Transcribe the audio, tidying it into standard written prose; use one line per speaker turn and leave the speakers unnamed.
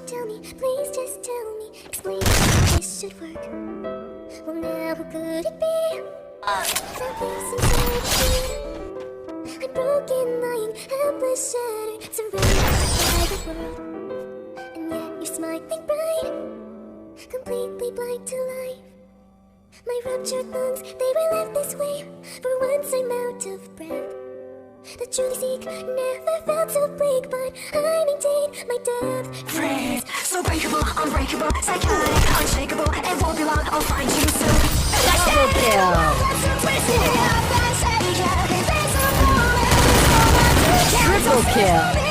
tell me, please just tell me, explain how this should work. Well now who could it be? That lives inside of me. I'm broken, lying, helpless, shattered, surrounded by the world. And yet you're smiling bright, completely blind to life. My ruptured lungs, they were left this way. For once I'm out of breath. The truth you seek never felt so bleak, but I maintain my depth.
Freeze, so breakable, unbreakable, psychotic, unshakable. It won't be long, I'll find you soon.
Double kill. Triple kill.